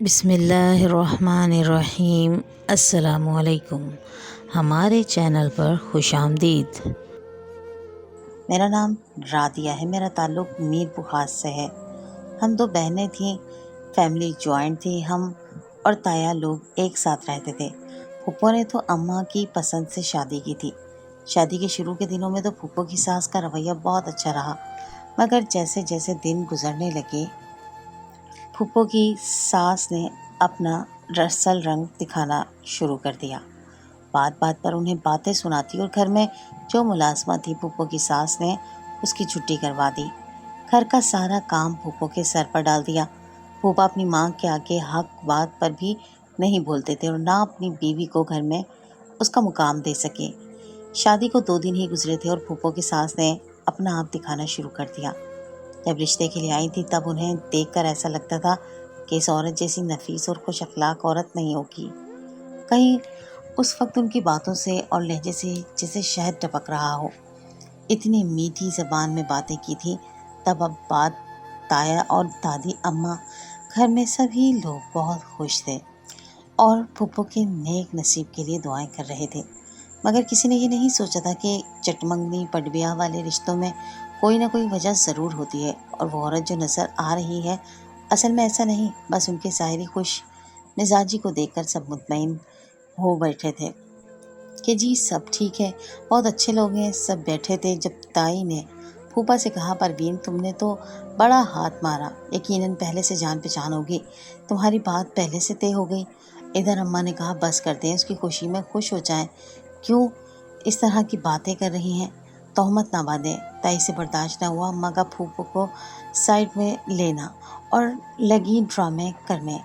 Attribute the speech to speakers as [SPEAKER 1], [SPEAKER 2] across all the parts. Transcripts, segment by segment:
[SPEAKER 1] بسم اللہ الرحمن الرحیم۔ السلام علیکم، ہمارے چینل پر خوش آمدید۔
[SPEAKER 2] میرا نام رادیہ ہے، میرا تعلق میر بخار سے ہے۔ ہم دو بہنیں تھیں، فیملی جوائنٹ تھی، ہم اور تایا لوگ ایک ساتھ رہتے تھے۔ پھپھو نے تو اماں کی پسند سے شادی کی تھی۔ شادی کے شروع کے دنوں میں تو پھپھو کی ساس کا رویہ بہت اچھا رہا، مگر جیسے جیسے دن گزرنے لگے پھپھو کی ساس نے اپنا رسل رنگ دکھانا شروع کر دیا۔ بات بات پر انہیں باتیں سناتی اور گھر میں جو ملازمہ تھی پھپھو کی ساس نے اس کی چھٹی کروا دی۔ گھر کا سارا کام پھپھو کے سر پر ڈال دیا۔ پھوپھا اپنی ماں کے آگے حق بات پر بھی نہیں بولتے تھے اور نہ اپنی بیوی کو گھر میں اس کا مقام دے سکے۔ شادی کو 2 دن ہی گزرے تھے اور پھپھو کی ساس نے اپنا آپ دکھانا شروع کر دیا۔ جب رشتے کے لیے آئی تھی تب انہیں دیکھ کر ایسا لگتا تھا کہ اس عورت جیسی نفیس اور خوش اخلاق عورت نہیں ہوگی۔ کہیں اس وقت ان کی باتوں سے اور لہجے سے جیسے شہد ٹپک رہا ہو۔ اتنی میٹھی زبان میں باتیں کی تھی۔ تب اب بات تایا اور دادی اماں گھر میں سبھی لوگ بہت خوش تھے اور پھپھو کے نیک نصیب کے لیے دعائیں کر رہے تھے، مگر کسی نے یہ نہیں سوچا تھا کہ چٹمنگنی پٹ بیاہ والے رشتوں میں کوئی نہ کوئی وجہ ضرور ہوتی ہے، اور وہ عورت جو نظر آ رہی ہے اصل میں ایسا نہیں، بس ان کے ظاہری خوش مزاجی کو دیکھ کر سب مطمئن ہو بیٹھے تھے کہ جی سب ٹھیک ہے، بہت اچھے لوگ ہیں۔ سب بیٹھے تھے جب تائی نے پھوپھا سے کہا، پروین تم نے تو بڑا ہاتھ مارا، یقیناً پہلے سے جان پہچان ہوگی، تمہاری بات پہلے سے طے ہو گئی۔ ادھر اماں نے کہا، بس کر دیں، اس کی خوشی میں خوش ہو جائیں، کیوں اس طرح کی باتیں کر رہی ہیں، تہمت نہ باندھیں۔ تائی سے برداشت نہ ہوا اماں کا پھوپھو کو سائڈ میں لینا اور لگی ڈرامے کرنے۔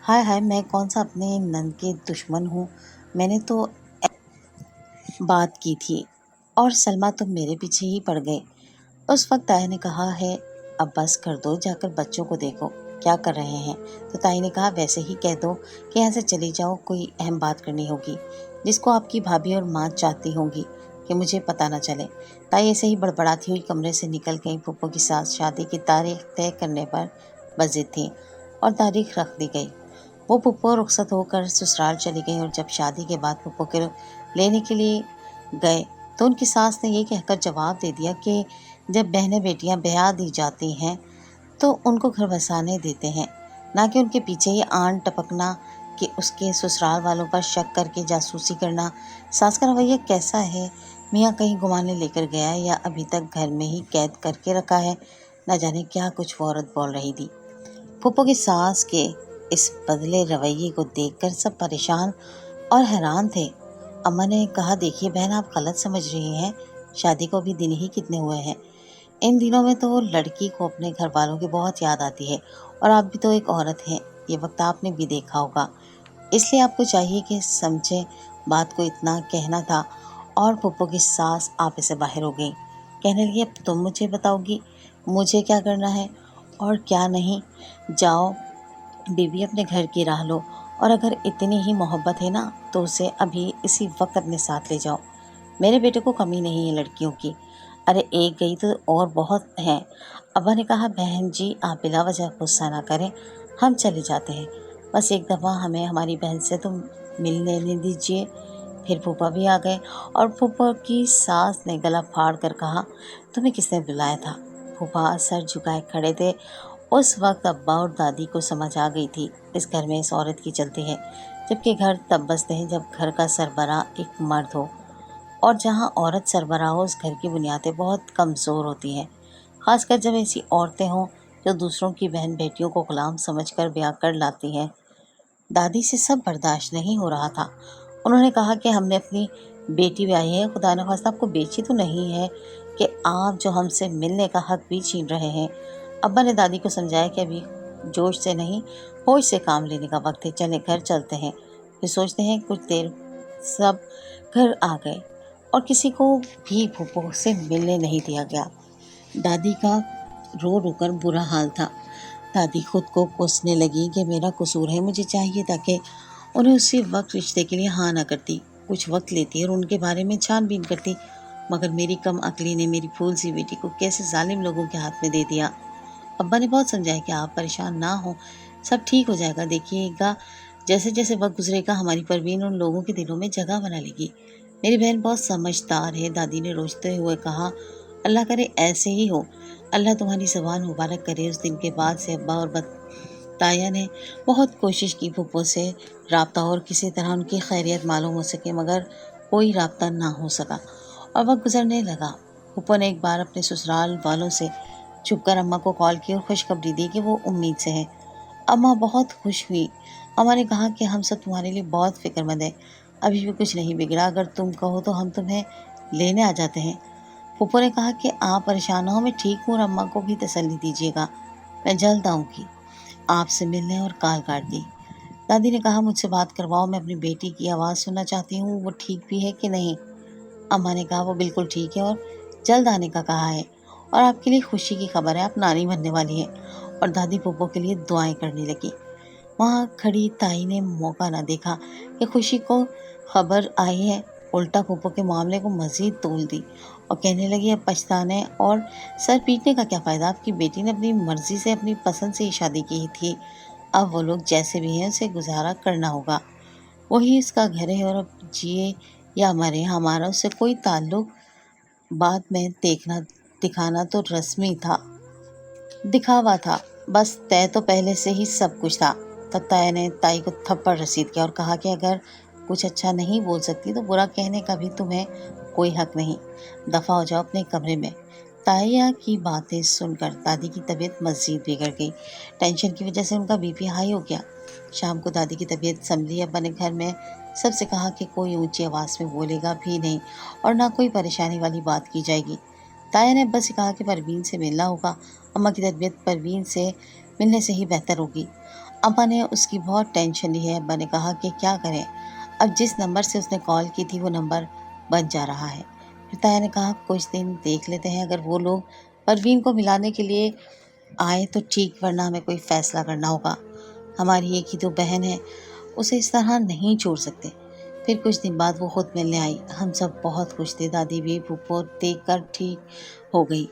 [SPEAKER 2] ہائے ہائے، میں کون سا اپنے نند کے دشمن ہوں، میں نے تو بات کی تھی اور سلمہ تم میرے پیچھے ہی پڑ گئے۔ اس وقت تائی نے کہا ہے اب بس کر دو، جا کر بچوں کو دیکھو کیا کر رہے ہیں۔ تو تائی نے کہا، ویسے ہی کہہ دو کہ یہاں سے چلی جاؤ، کوئی اہم بات کرنی ہوگی جس کو آپ کی بھابھی اور ماں چاہتی ہوں گی کہ مجھے پتہ نہ چلے۔ تائی ایسے ہی بڑبڑاتی ہوئی کمرے سے نکل گئی۔ پھپھو کی ساس شادی کی تاریخ طے کرنے پر بضد تھی اور تاریخ رکھ دی گئی۔ وہ پھپھو رخصت ہو کر سسرال چلی گئی اور جب شادی کے بعد پھپھو کے لینے کے لیے گئے تو ان کی ساس نے یہ کہہ کر جواب دے دیا کہ جب بہنیں بیٹیاں بیاہ دی جاتی ہیں تو ان کو گھر بسانے دیتے ہیں، نہ کہ ان کے پیچھے یہ آن ٹپکنا کہ اس کے سسرال والوں پر شک کر کے جاسوسی کرنا۔ ساس کا رویہ کیسا ہے، میاں کہیں گھمانے لے کر گیا ہے یا ابھی تک گھر میں ہی قید کر کے رکھا ہے، نہ جانے کیا کچھ وہ عورت بول رہی تھی۔ پھپھو کی ساس کے اس بدلے رویے کو دیکھ کر سب پریشان اور حیران تھے۔ اماں نے کہا، دیکھیے بہن، آپ غلط سمجھ رہی ہیں، شادی کو بھی دن ہی کتنے ہوئے ہیں، ان دنوں میں تو لڑکی کو اپنے گھر والوں کی بہت یاد آتی ہے، اور آپ بھی تو ایک عورت ہیں، یہ وقت آپ نے بھی دیکھا ہوگا، اس لیے آپ کو چاہیے کہ سمجھیں بات کو اتنا کہنا تھا۔ اور پھپھو کی ساس آپے سے باہر ہو گئی، کہنے لگی، اب تم مجھے بتاؤ گی مجھے کیا کرنا ہے اور کیا نہیں، جاؤ بیوی اپنے گھر کی راہ لو، اور اگر اتنی ہی محبت ہے نا تو اسے ابھی اسی وقت اپنے ساتھ لے جاؤ، میرے بیٹے کو کمی نہیں ہے لڑکیوں کی، ارے ایک گئی تو اور بہت ہیں۔ ابا نے کہا، بہن جی آپ بلا وجہ غصہ نہ کریں، ہم چلے جاتے ہیں، بس ایک دفعہ ہمیں ہماری بہن سے تو مل لینے دیجیے۔ پھر پھوپھا بھی آ گئے اور پھوپھا کی ساس نے گلا پھاڑ کر کہا، تمہیں کس نے بلایا تھا؟ پھوپھا سر جھکائے کھڑے تھے۔ اس وقت ابا اور دادی کو سمجھ آ گئی تھی اس گھر میں اس عورت کی چلتی ہے، جبکہ گھر تب بستے ہیں جب گھر کا سربراہ ایک مرد ہو، اور جہاں عورت سربراہ ہو اس گھر کی بنیادیں بہت کمزور ہوتی ہیں، خاص کر جب ایسی عورتیں ہوں جو دوسروں کی بہن بیٹیوں کو غلام سمجھ کر بیاہ کر لاتی ہیں۔ دادی سے سب برداشت نہیں ہو رہا تھا۔ انہوں نے کہا کہ ہم نے اپنی بیٹی بیاہی ہے، خدا نخواستہ آپ کو بیچی تو نہیں ہے کہ آپ جو ہم سے ملنے کا حق بھی چھین رہے ہیں۔ ابا نے دادی کو سمجھایا کہ ابھی جوش سے نہیں ہوش سے کام لینے کا وقت ہے، چلیں گھر چلتے ہیں۔ پھر سوچتے ہیں کچھ دیر سب گھر آ گئے اور کسی کو بھی پھوپھو سے ملنے نہیں دیا گیا۔ دادی کا رو رو کر برا حال تھا۔ دادی خود کو کوسنے لگی کہ میرا قصور ہے، مجھے چاہیے تھا کہ انہیں اسی وقت رشتے کے لیے ہاں نہ کرتی، کچھ وقت لیتی اور ان کے بارے میں چھان بین کرتی، مگر میری کم عقلی نے میری پھول سی بیٹی کو کیسے ظالم لوگوں کے ہاتھ میں دے دیا۔ ابا نے بہت سمجھایا کہ آپ پریشان نہ ہوں، सब ठीक हो जाएगा, देखिएगा जैसे जैसे वक्त गुजरेगा हमारी परवीन उन लोगों के दिलों में जगह बना लेगी। मेरी बहन बहुत समझदार है, दादी ने रोते हुए कहा। अल्लाह करे ऐसे ही हो। अल्लाह तुम्हारी ज़बान मुबारक करे। उस दिन के बाद से अब्बा और ताया ने बहुत कोशिश की फूफो से राब्ता और किसी तरह उनकी खैरियत मालूम हो सके, मगर कोई राब्ता ना हो सका और वक्त गुजरने लगा। फूफो ने एक बार अपने ससुराल वालों से छुपकर अम्मा को कॉल की और खुशखबरी दी कि वो उम्मीद से है। अम्मा बहुत खुश हुई। अम्मा ने कहा कि हम सब तुम्हारे लिए बहुत फिक्रमंद हैं, अभी भी कुछ नहीं बिगड़ा, अगर तुम कहो तो हम तुम्हें लेने आ जाते हैं। फूफो ने कहा कि आप परेशान ना हो, मैं ठीक हूँ और अम्मा को भी तसल्ली दीजिएगा, मैं जल्द आऊँगी आपसे मिलने, और कॉल काट दी। दादी ने कहा मुझसे बात करवाओ, मैं अपनी बेटी की आवाज़ सुनना चाहती हूँ, वो ठीक भी है कि नहीं। अम्मा ने कहा वो बिल्कुल ठीक है और जल्द आने का कहा है, और आपके लिए खुशी की खबर है, आप नानी बनने वाली हैं। और दादी फूफो के लिए दुआएं करने लगी। वहाँ खड़ी ताई ने मौका न देखा कि खुशी को खबर आई है, उल्टा फूफो के मामले को मज़ीद तोल दी और कहने लगी अब पछताने और सर पीटने का क्या फ़ायदा, आपकी बेटी ने अपनी मर्ज़ी से अपनी पसंद से ही शादी की थी, अब वो लोग जैसे भी हैं उसे गुजारा करना होगा, वही इसका घर है और अब जिए या मरे हमारा उससे कोई ताल्लुक, बाद में देखना दिखाना तो रस्मी था, दिखावा था, बस तय तो पहले से ही सब कुछ था। तब ताया ने ताई को थप्पड़ रसीद किया और कहा कि अगर कुछ अच्छा नहीं बोल सकती तो बुरा कहने का भी तुम्हें कोई हक नहीं, दफ़ा हो जाओ अपने कमरे में। ताया की बातें सुनकर दादी की तबीयत मज़ीद बिगड़ गई। टेंशन की वजह से उनका बीपी हाई हो गया। शाम को दादी की तबीयत संभली। अब्बा ने घर में सबसे कहा कि कोई ऊंची आवाज़ में बोलेगा भी नहीं और ना कोई परेशानी वाली बात की जाएगी। ताया ने अब्बा से कहा कि परवीन से मिलना होगा, अम्मा की तबीयत परवीन से मिलने से ही बेहतर होगी। अम्मा ने उसकी बहुत टेंशन ली है। अब्बा ने कहा कि क्या करें, अब जिस नंबर से उसने कॉल की थी वो नंबर बंद जा रहा है। फिर ताया ने कहा कुछ दिन देख लेते हैं, अगर वो लोग परवीन को मिलाने के लिए आए तो ठीक, वरना हमें कोई फ़ैसला करना होगा। हमारी एक ही तो बहन है, उसे इस तरह नहीं छोड़ सकते। फिर कुछ दिन बाद वो खुद मिलने आई। हम सब बहुत खुश थे। दादी भी फूफो देखकर ठीक हो गई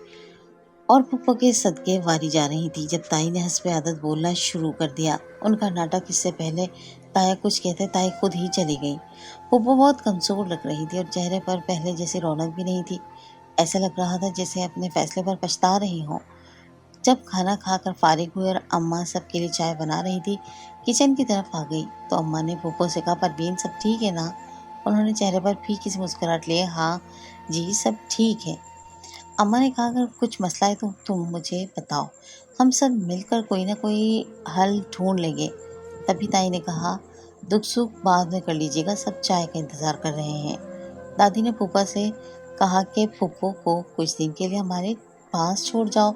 [SPEAKER 2] और फूफो के सदके वारी जा रही थी। जब ताई ने हंसपे आदत बोलना शुरू कर दिया, उनका नाटक, इससे पहले ताया कुछ कहते ताई खुद ही चली गई। फूफो बहुत कमज़ोर लग रही थी और चेहरे पर पहले जैसी रौनक भी नहीं थी। ऐसा लग रहा था जैसे अपने फैसले पर पछता रही हों। जब खाना खाकर फारिग हुई और अम्मा सबके लिए चाय बना रही थी, किचन की तरफ आ गई तो अम्मा ने फूफो से कहा परवीन सब ठीक है ना। उन्होंने चेहरे पर फीकी सी मुस्कुराहट लिए हाँ जी सब ठीक है। अम्मा ने कहा अगर कुछ मसला है तो तुम मुझे बताओ, हम सब मिलकर कोई ना कोई हल ढूंढ लेंगे। तभी ताई ने कहा दुख सुख बाद में कर लीजिएगा, सब चाय का इंतज़ार कर रहे हैं। दादी ने फूफा से कहा कि फूफो को कुछ दिन के लिए हमारे पास छोड़ जाओ।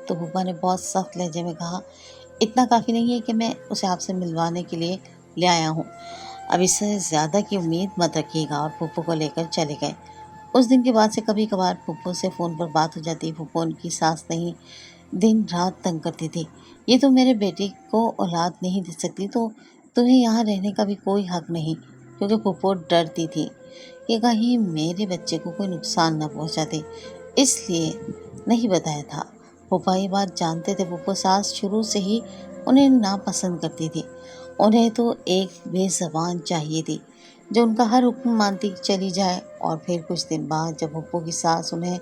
[SPEAKER 2] तो फूफा ने बहुत सख्त लहजे में कहा इतना काफ़ी नहीं है कि मैं उसे आपसे मिलवाने के लिए ले आया हूँ, अब इससे ज़्यादा की उम्मीद मत रखिएगा। और फूफो को लेकर चले गए। उस दिन के बाद से कभी कभार फूफो से फ़ोन पर बात हो जाती। फूफो उनकी सास नहीं, दिन रात तंग करती थी, ये तो मेरे बेटे को औलाद नहीं दे सकती तो तुम्हें यहाँ रहने का भी कोई हक नहीं, क्योंकि फूफो डरती थी कि कहीं मेरे बच्चे को कोई नुकसान न पहुँचा दे, इसलिए नहीं बताया था। फूफा ये बात जानते थे। फूफो सास शुरू से ही उन्हें नापसंद करती थी। उन्हें तो एक बेज़बान चाहिए थी जो उनका हर हुक्म मानती चली जाए। और फिर कुछ दिन बाद जब फूफो की सास उन्हें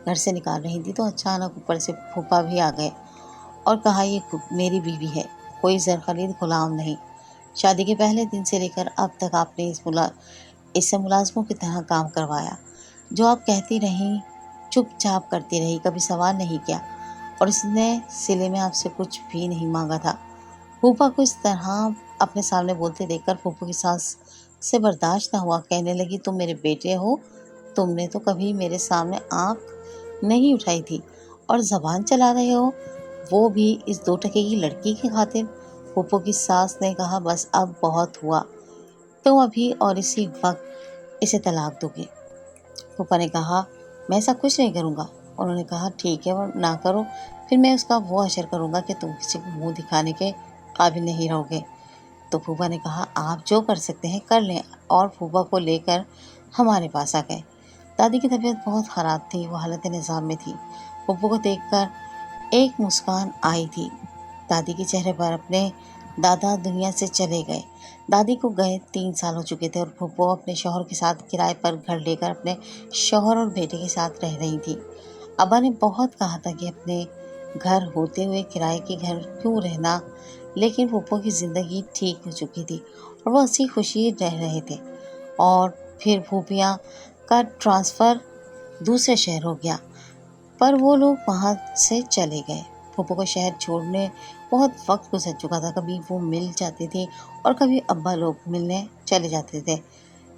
[SPEAKER 2] घर से निकाल रही थी तो अचानक ऊपर से फूफा भी आ गए और कहा ये मेरी बीवी है, कोई ज़र खरीद गुलाम नहीं। शादी के पहले दिन से लेकर अब तक आपने इससे मुलाजमों की तरह काम करवाया, जो आप कहती रहीं चुपचाप करती रही, कभी सवाल नहीं किया, और इसने सिले में आपसे कुछ भी नहीं मांगा था। फूफा को इस तरह अपने सामने बोलते देखकर फूफो की सास से बर्दाश्त न हुआ। कहने लगी तुम मेरे बेटे हो, तुमने तो कभी मेरे सामने आँख नहीं उठाई थी और ज़बान चला रहे हो, वो भी इस 2 टके की लड़की की खातिर। फूफो की सास ने कहा बस अब बहुत हुआ, तुम अभी और इसी वक्त इसे तलाक दोगे। फूफा ने कहा मैं ऐसा कुछ नहीं करूँगा। उन्होंने कहा ठीक है वो ना करो, फिर मैं उसका वो असर करूँगा कि तुम किसी को मुँह दिखाने के काबिल नहीं रहोगे। तो फूफा ने कहा आप जो कर सकते हैं कर लें, और फूफा को लेकर हमारे पास आ गए। दादी की तबीयत बहुत ख़राब थी, वो हालत निज़ाम में थी। फूफो को देखकर एक मुस्कान आई थी। दादी के चेहरे पर अपने दादा दुनिया से चले गए। दादी को गए 3 साल हो चुके थे और फूफो अपने शौहर के साथ किराए पर घर लेकर अपने शौहर और बेटे के साथ रह रही थी। अब्बा ने बहुत कहा था कि अपने घर होते हुए किराए के घर क्यों रहना, लेकिन फूफो की ज़िंदगी ठीक हो चुकी थी और वो हंसी खुशी रह रहे थे। और फिर फूफिया का ट्रांसफ़र दूसरे शहर हो गया, पर वो लोग वहाँ से चले गए। फूफो को शहर छोड़ने बहुत वक्त गुजर चुका था। कभी वो मिल जाती थी और कभी अब्बा लोग मिलने चले जाते थे।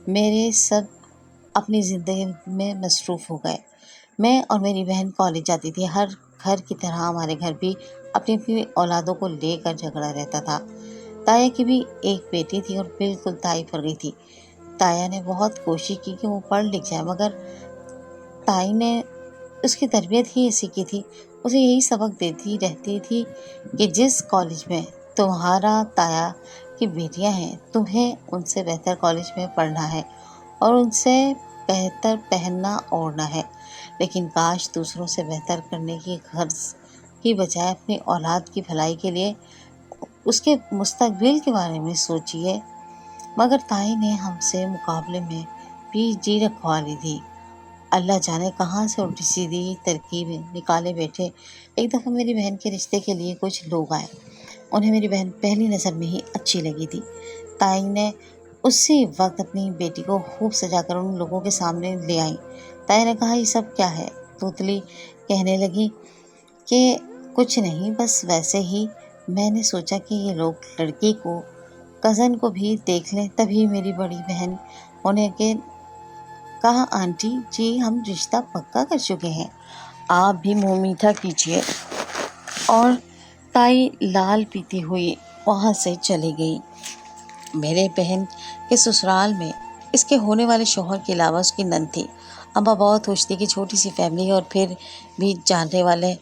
[SPEAKER 2] मेरे सब अपनी ज़िंदगी में मसरूफ़ हो गए। मैं और मेरी बहन कॉलेज जाती थी। हर घर की तरह हमारे घर भी अपनी अपनी औलादों को लेकर झगड़ा रहता था। ताया की भी एक बेटी थी और बिल्कुल ताई पर गई थी। ताया ने बहुत कोशिश की कि वो पढ़ लिख जाए, मगर ताई ने उसकी तरबियत ही ऐसी की थी, उसे यही सबक देती रहती थी कि जिस कॉलेज में तुम्हारा ताया की बेटियां हैं, तुम्हें उनसे बेहतर कॉलेज में पढ़ना है और उनसे बेहतर पहनना ओढ़ना है। लेकिन काश दूसरों से बेहतर करने की गर्ज की बजाय अपनी औलाद की भलाई के लिए उसके मुस्तकबिल के बारे में सोचिए। मगर ताई ने हमसे मुकाबले में पीजी रखवा ली थी। अल्लाह जाने कहाँ से उल्टी सीधी तरकीबें निकाले बैठे। एक दफ़ा मेरी बहन के रिश्ते के लिए कुछ लोग आए। उन्हें मेरी बहन पहली नज़र में ही अच्छी लगी थी। ताई ने उसी वक्त अपनी बेटी को खूब सजाकर उन लोगों के सामने ले आई। ताई ने कहा, ये सब क्या है? तोतली कहने लगी कि कुछ नहीं, बस वैसे ही। मैंने सोचा कि ये लोग लड़की को, कज़न को भी देख लें। तभी मेरी बड़ी बहन होने के कहा, आंटी जी हम रिश्ता पक्का कर चुके हैं, आप भी मुँह मीठा कीजिए। और ताई लाल पीती हुई वहाँ से चली गई। मेरे बहन के ससुराल में इसके होने वाले शौहर के अलावा उसकी नंद थी। अम्मा बहुत खुश थी कि छोटी सी फैमिली और फिर भी जानने वाले।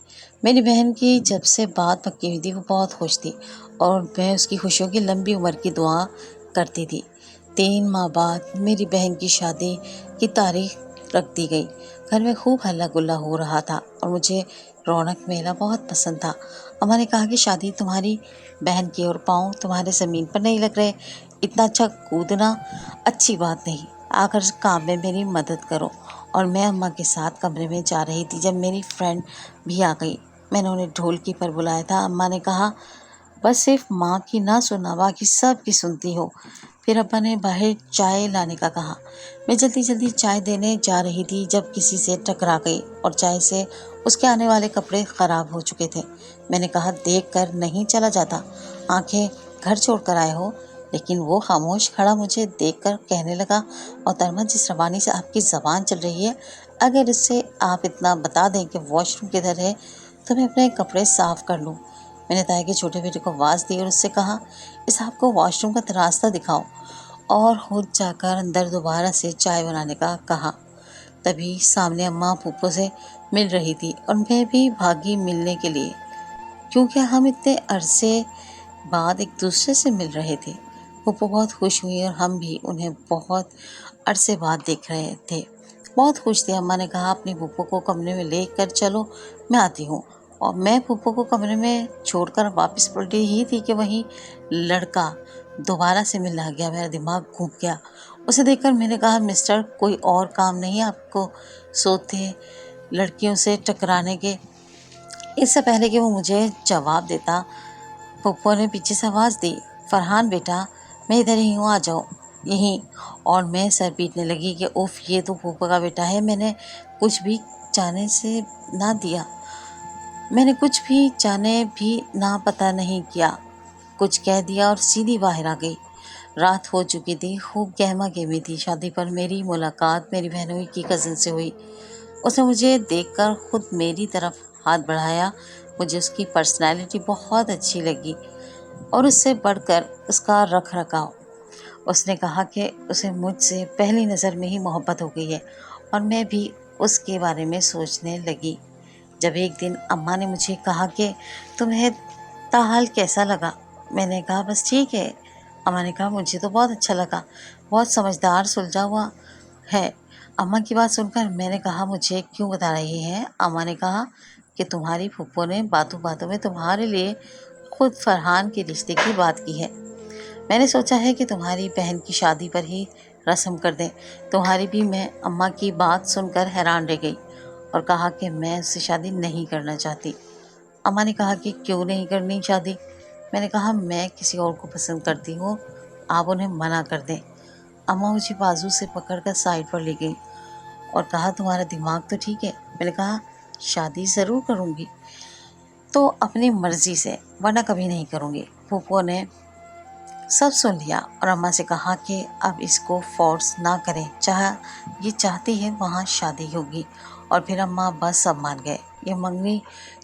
[SPEAKER 2] मेरी बहन की जब से बात पक्की हुई थी वो बहुत खुश थी और मैं उसकी खुशियों की लंबी उम्र की दुआ करती थी। 3 माह बाद मेरी बहन की शादी की तारीख रख दी गई। घर में खूब हल्ला गुल्ला हो रहा था और मुझे रौनक मेला बहुत पसंद था। अम्मा ने कहा कि शादी तुम्हारी बहन की और पाँव तुम्हारे ज़मीन पर नहीं लग रहे, इतना अच्छा कूदना अच्छी बात नहीं, आकर काम में मेरी मदद करो। और मैं अम्मा के साथ कमरे में जा रही थी जब मेरी फ्रेंड भी आ गई। मैंने उन्हें ढोलकी पर बुलाया था। अम्मा ने कहा, बस सिर्फ माँ की ना सुनना, बाकी सब की सुनती हो। फिर अब्बा ने बाहर चाय लाने का कहा। मैं जल्दी जल्दी चाय देने जा रही थी जब किसी से टकरा गई और चाय से उसके आने वाले कपड़े ख़राब हो चुके थे। मैंने कहा, देख कर नहीं चला जाता, आंखें घर छोड़ कर आए हो। लेकिन वो खामोश खड़ा मुझे देखकर कहने लगा, मोहतरमा जिस रवानी से आपकी ज़बान चल रही है, अगर इससे आप इतना बता दें कि वॉशरूम किधर है तो मैं अपने कपड़े साफ़ कर लूँ। मैंने ताया के छोटे बेटे को आवाज़ दी और उससे कहा, इस आपको वॉशरूम का रास्ता दिखाओ, और खुद जाकर अंदर दोबारा से चाय बनाने का कहा। तभी सामने अम्मा फूफो से मिल रही थी और मैं भी भागी मिलने के लिए, क्योंकि हम इतने अरसे बाद एक दूसरे से मिल रहे थे। फूफो बहुत खुश हुई और हम भी उन्हें बहुत अरसे बाद देख रहे थे। बहुत खुश थी। अम्मा ने कहा, अपनी फूफो को कमरे में ले कर चलो, मैं आती हूँ। और मैं फूफो को कमरे में छोड़कर वापस पलटी ही थी कि वहीं लड़का दोबारा से मिलने आ गया। मेरा दिमाग घूम गया। उसे देखकर मैंने कहा, मिस्टर कोई और काम नहीं है आपको सोते लड़कियों से टकराने के? इससे पहले कि वो मुझे जवाब देता, फूफो ने पीछे से आवाज़ दी, फरहान बेटा मैं इधर ही हूँ, आ जाओ यहीं। और मैं सर पीटने लगी कि उफ़, ये तो फूफो का बेटा है। मैंने कुछ भी जाने से ना दिया, मैंने कुछ भी जाने भी ना पता नहीं किया, कुछ कह दिया और सीधी बाहर आ गई। रात हो चुकी थी, खूब गहमा गहमी थी। शादी पर मेरी मुलाकात मेरी बहनोई की कज़न से हुई। उसने मुझे देखकर खुद मेरी तरफ हाथ बढ़ाया। मुझे उसकी पर्सनैलिटी बहुत अच्छी लगी और उससे बढ़कर उसका रख रखाव। उसने कहा कि उसे मुझसे पहली नज़र में ही मोहब्बत हो गई है और मैं भी उसके बारे में सोचने लगी। जब एक दिन अम्मा ने मुझे कहा कि तुम्हें ताहाल कैसा लगा, मैंने कहा, बस ठीक है। अम्मा ने कहा, मुझे तो बहुत अच्छा लगा, बहुत समझदार सुलझा हुआ है। अम्मा की बात सुनकर मैंने कहा, मुझे क्यों बता रही हैं? अम्मा ने कहा कि तुम्हारी फूफो ने बातों बातों में तुम्हारे लिए खुद फरहान के रिश्ते की बात की है। मैंने सोचा है कि तुम्हारी बहन की शादी पर ही रस्म कर दें। तुम्हारी भी मैं अम्मा की बात सुनकर हैरान रह गई और कहा कि मैं उससे शादी नहीं करना चाहती। अम्मा ने कहा कि क्यों नहीं करनी शादी? मैंने कहा मैं किसी और को पसंद करती हूँ, आप उन्हें मना कर दें। अम्मा मुझे बाजू से पकड़कर साइड पर ले गई और कहा तुम्हारा दिमाग तो ठीक है? मैंने कहा शादी ज़रूर करूँगी, तो अपनी मर्ज़ी से, वरना कभी नहीं करूँगी। फूफो ने सब सुन लिया और अम्मा से कहा कि अब इसको फोर्स ना करें, ये चाहती है वहाँ शादी होगी। और फिर अम्मा बस सब मान गए। ये मंगनी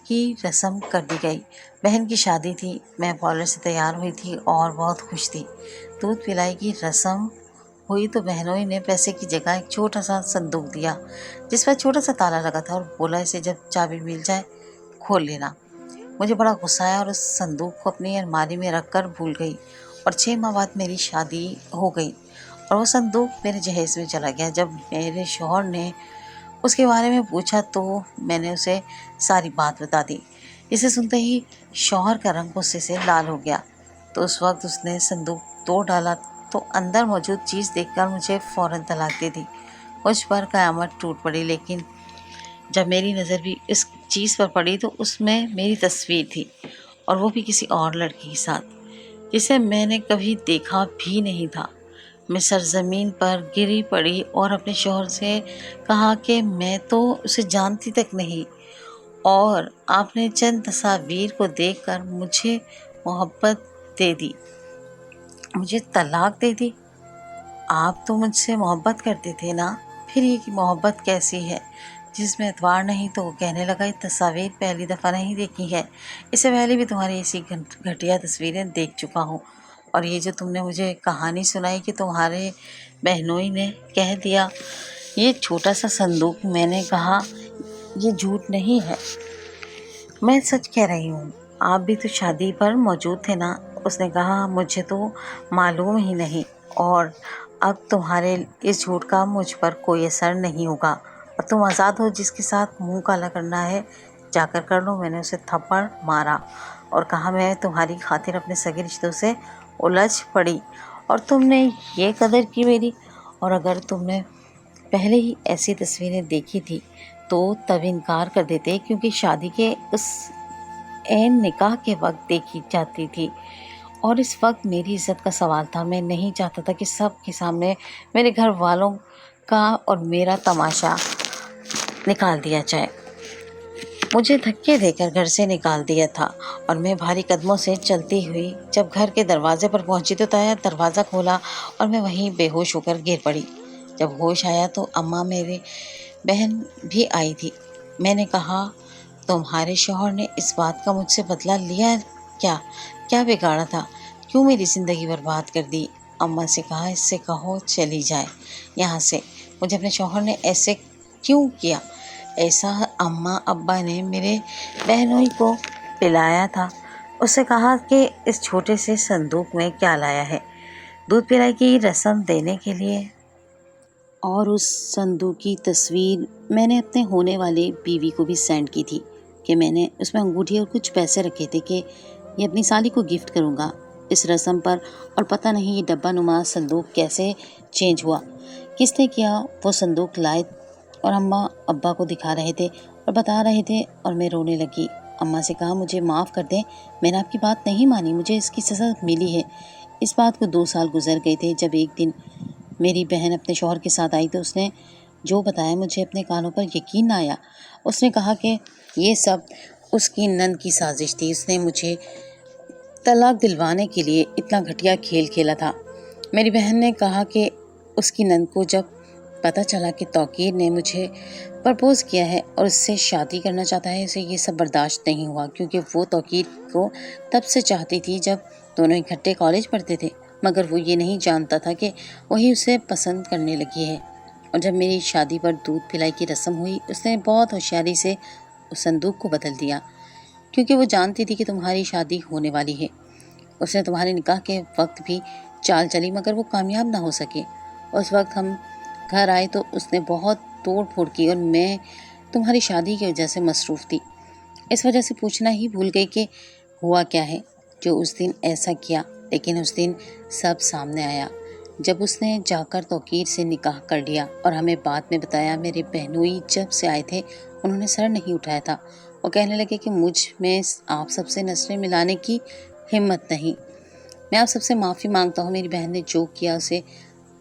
[SPEAKER 2] की रस्म कर दी गई। बहन की शादी थी, मैं पार्लर से तैयार हुई थी और बहुत खुश थी। दूध पिलाई की रस्म हुई तो बहनोई ने पैसे की जगह एक छोटा सा संदूक दिया जिस पर छोटा सा ताला लगा था और बोला इसे जब चाबी मिल जाए खोल लेना। मुझे बड़ा गुस्सा आया और उस संदूक को अपनी अलमारी में रख कर भूल गई और 6 माह बाद मेरी शादी हो गई और वो संदूक मेरे जहेज में चला गया। जब मेरे शौहर ने उसके बारे में पूछा तो मैंने उसे सारी बात बता दी। इसे सुनते ही शौहर का रंग गुस्से से लाल हो गया। तो उस वक्त उसने संदूक तोड़ डाला तो अंदर मौजूद चीज़ देखकर मुझे फ़ौरन तलाक दे दी। मुझ पर क़यामत टूट पड़ी। लेकिन जब मेरी नज़र भी इस चीज़ पर पड़ी तो उसमें मेरी तस्वीर थी और वो भी किसी और लड़की के साथ, जिसे मैंने कभी देखा भी नहीं था। मैं सरजमीन पर गिरी पड़ी और अपने शौहर से कहा कि मैं तो उसे जानती तक नहीं और आपने चंद तस्वीर को देखकर मुझे मोहब्बत दे दी, मुझे तलाक दे दी। आप तो मुझसे मोहब्बत करते थे ना, फिर ये कि मोहब्बत कैसी है जिसमें एतबार नहीं? तो वो कहने लगा ये तस्वीर पहली दफ़ा नहीं देखी है, इससे पहले भी तुम्हारी ऐसी घटिया तस्वीरें देख चुका हूँ। और ये जो तुमने मुझे कहानी सुनाई कि तुम्हारे बहनोई ने कह दिया ये छोटा सा संदूक, मैंने कहा ये झूठ नहीं है, मैं सच कह रही हूँ। आप भी तो शादी पर मौजूद थे ना? उसने कहा मुझे तो मालूम ही नहीं और अब तुम्हारे इस झूठ का मुझ पर कोई असर नहीं होगा और तुम आज़ाद हो। जिसके साथ मुंह काला करना है जाकर कर लो। मैंने उसे थप्पड़ मारा और कहा मैं तुम्हारी खातिर अपने सगे रिश्तों से उलझ पड़ी और तुमने ये कदर की मेरी। और अगर तुमने पहले ही ऐसी तस्वीरें देखी थी तो तब इनकार कर देते, क्योंकि शादी के उस ऐन निकाह के वक्त देखी जाती थी और इस वक्त मेरी इज़्ज़त का सवाल था। मैं नहीं चाहता था कि सब के सामने मेरे घर वालों का और मेरा तमाशा निकाल दिया जाए। मुझे धक्के देकर घर से निकाल दिया था और मैं भारी कदमों से चलती हुई जब घर के दरवाजे पर पहुंची तो ताया दरवाज़ा खोला और मैं वहीं बेहोश होकर गिर पड़ी। जब होश आया तो अम्मा मेरी बहन भी आई थी। मैंने कहा तुम्हारे शौहर ने इस बात का मुझसे बदला लिया क्या? क्या बिगाड़ा था? क्यों मेरी ज़िंदगी बर्बाद कर दी? अम्मा से कहा इससे कहो चली जाए यहाँ से। मुझे अपने शौहर ने ऐसे क्यों किया? ऐसा अम्मा अब्बा ने मेरे बहनोई को पिलाया था। उससे कहा कि इस छोटे से संदूक में क्या लाया है? दूध पिलाई की रस्म देने के लिए। और उस संदूक की तस्वीर मैंने अपने होने वाले बीवी को भी सेंड की थी कि मैंने उसमें अंगूठी और कुछ पैसे रखे थे कि ये अपनी साली को गिफ्ट करूँगा इस रस्म पर। और पता नहीं ये डब्बा नुमा संदूक कैसे चेंज हुआ, किसने किया। वो संदूक लाए और अम्मा अब्बा को दिखा रहे थे और बता रहे थे और मैं रोने लगी। अम्मा से कहा मुझे माफ़ कर दें, मैंने आपकी बात नहीं मानी, मुझे इसकी सज़ा मिली है। इस बात को 2 साल गुजर गए थे। जब एक दिन मेरी बहन अपने शौहर के साथ आई तो उसने जो बताया मुझे अपने कानों पर यकीन ना आया। उसने कहा कि ये सब उसकी नंद की साजिश थी, उसने मुझे तलाक दिलवाने के लिए इतना घटिया खेल खेला था। मेरी बहन ने कहा कि उसकी नंद को जब पता चला कि तौकीर ने मुझे प्रपोज़ किया है और उससे शादी करना चाहता है, उसे ये सब बर्दाश्त नहीं हुआ, क्योंकि वो तौकीर को तब से चाहती थी जब दोनों इकट्ठे कॉलेज पढ़ते थे, मगर वो ये नहीं जानता था कि वही उसे पसंद करने लगी है। और जब मेरी शादी पर दूध पिलाई की रस्म हुई, उसने बहुत होशियारी से उस संदूक को बदल दिया, क्योंकि वो जानती थी कि तुम्हारी शादी होने वाली है। उसने तुम्हारे निकाह के वक्त भी चाल चली, मगर वो कामयाब ना हो सके। उस वक्त हम घर आए तो उसने बहुत तोड़ फोड़ की और मैं तुम्हारी शादी की वजह से मसरूफ़ थी। इस वजह से पूछना ही भूल गई कि हुआ क्या है। جو اس دن ایسا کیا، لیکن اس دن سب سامنے آیا جب اس نے جا کر توقیر سے نکاح کر لیا اور ہمیں بعد میں بتایا میرے بہنوئی جب سے آئے تھے انہوں نے سر نہیں اٹھایا تھا۔ وہ کہنے لگے کہ مجھ میں آپ سب سے نسلیں ملانے کی ہمت نہیں۔ میں آپ سب سے معافی مانگتا ہوں، میری بہن نے جو کیا اسے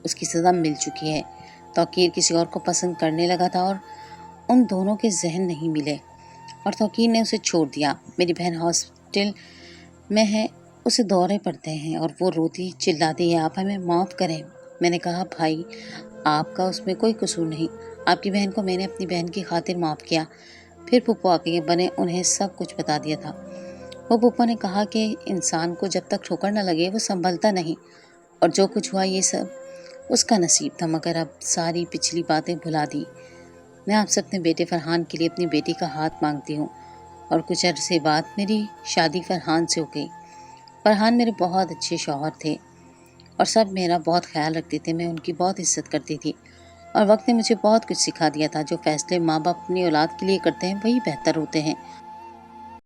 [SPEAKER 2] اس کی سزا مل چکی ہے۔ توقیر کسی اور کو پسند کرنے لگا تھا اور ان دونوں کے ذہن نہیں ملے اور توقیر نے اسے چھوڑ دیا۔ میری بہن ہاسپٹل میں ہے، اسے دورے پڑتے ہیں اور وہ روتی چلاتی ہے، آپ ہمیں معاف کریں۔ میں نے کہا بھائی آپ کا اس میں کوئی قصور نہیں، آپ کی بہن کو میں نے اپنی بہن کی خاطر معاف کیا۔ پھر پھپھو آگے بنے انہیں سب کچھ بتا دیا تھا۔ وہ پھپھو نے کہا کہ انسان کو جب تک ٹھوکر نہ لگے وہ سنبھلتا نہیں، اور جو کچھ ہوا یہ سب اس کا نصیب تھا، مگر اب ساری پچھلی باتیں بھلا دی۔ میں آپ سے اپنے بیٹے فرحان کے لیے اپنی بیٹی کا ہاتھ مانگتی ہوں۔ اور کچھ عرصے بعد میری شادی فرحان سے ہو گئی۔ فرحان میرے بہت اچھے شوہر تھے اور سب میرا بہت خیال رکھتے تھے، میں ان کی بہت عزت کرتی تھی اور وقت نے مجھے بہت کچھ سکھا دیا تھا۔ جو فیصلے ماں باپ اپنی اولاد کے لیے کرتے ہیں وہی بہتر ہوتے ہیں۔